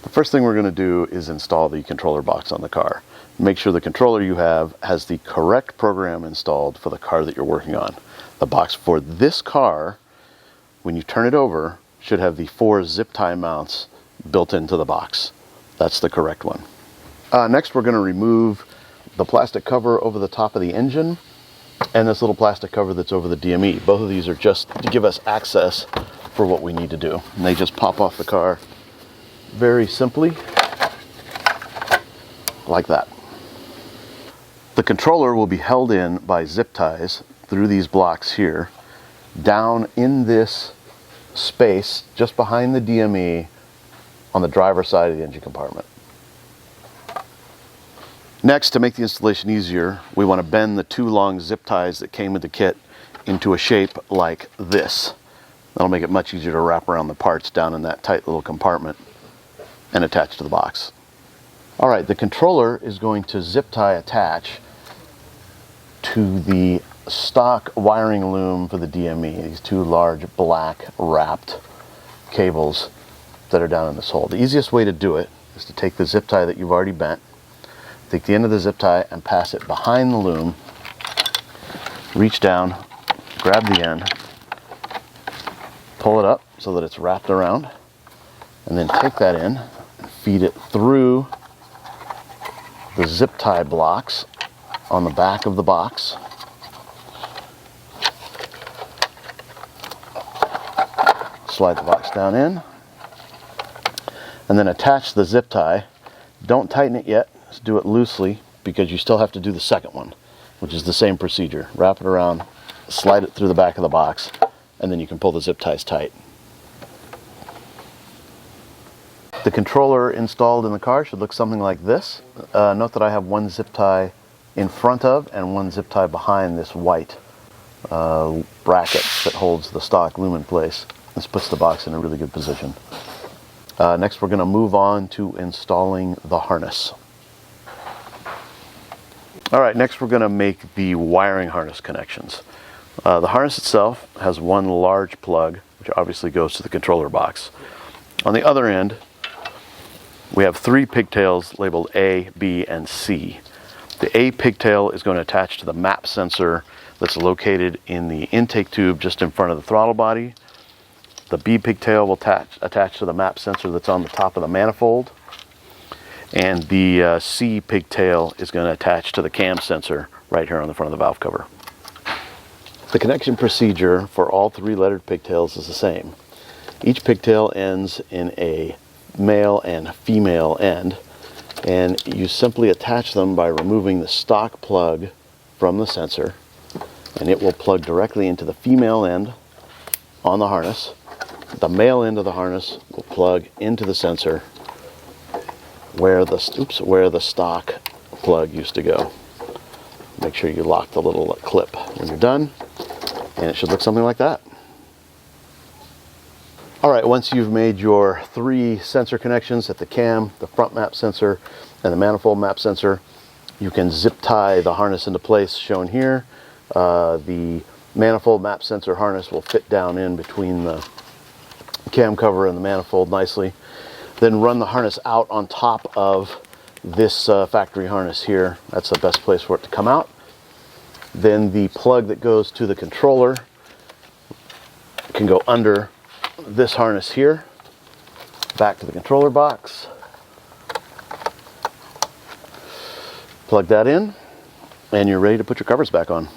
The first thing we're going to do is install the controller box on the car. Make sure the controller you have has the correct program installed for the car that you're working on. The box for this car, when you turn it over, should have the 4 zip tie mounts built into the box. That's the correct one. Next, we're going to remove the plastic cover over the top of the engine and this little plastic cover that's over the DME. Both of these are just to give us access for what we need to do. And they just pop off the car very simply, like that. The controller will be held in by zip ties through these blocks here, down in this space just behind the DME on the driver's side of the engine compartment. Next, to make the installation easier, we want to bend the 2 long zip ties that came with the kit into a shape like this. That'll make it much easier to wrap around the parts down in that tight little compartment and attach to the box. Alright, the controller is going to zip tie attach to the stock wiring loom for the DME, these 2 large black wrapped cables that are down in this hole. The easiest way to do it is to take the zip tie that you've already bent, take the end of the zip tie and pass it behind the loom, reach down, grab the end, pull it up so that it's wrapped around, and then take that in and feed it through the zip tie blocks on the back of the box. Slide the box down in, and then attach the zip tie. Don't tighten it yet, just do it loosely because you still have to do the second one, which is the same procedure. Wrap it around, slide it through the back of the box, and then you can pull the zip ties tight. The controller installed in the car should look something like this. Note that I have 1 zip tie in front of and 1 zip tie behind this white bracket that holds the stock loom in place. This puts the box in a really good position. Next, we're going to move on to installing the harness. Alright, next we're going to make the wiring harness connections. The harness itself has 1 large plug, which obviously goes to the controller box. On the other end, we have 3 pigtails labeled A, B, and C. The A pigtail is going to attach to the map sensor that's located in the intake tube just in front of the throttle body. The B pigtail will attach to the map sensor that's on the top of the manifold. And the C pigtail is going to attach to the cam sensor right here on the front of the valve cover. The connection procedure for all 3 lettered pigtails is the same. Each pigtail ends in a male and female end, and you simply attach them by removing the stock plug from the sensor, and it will plug directly into the female end on the harness. The male end of the harness will plug into the sensor where the stock plug used to go. Make sure you lock the little clip when you're done, and it should look something like that. Alright, once you've made your 3 sensor connections at the cam, the front map sensor, and the manifold map sensor, you can zip tie the harness into place shown here. The manifold map sensor harness will fit down in between the cam cover and the manifold nicely. Then run the harness out on top of this factory harness here. That's the best place for it to come out. Then the plug that goes to the controller can go under this harness here, back to the controller box. Plug that in, and you're ready to put your covers back on.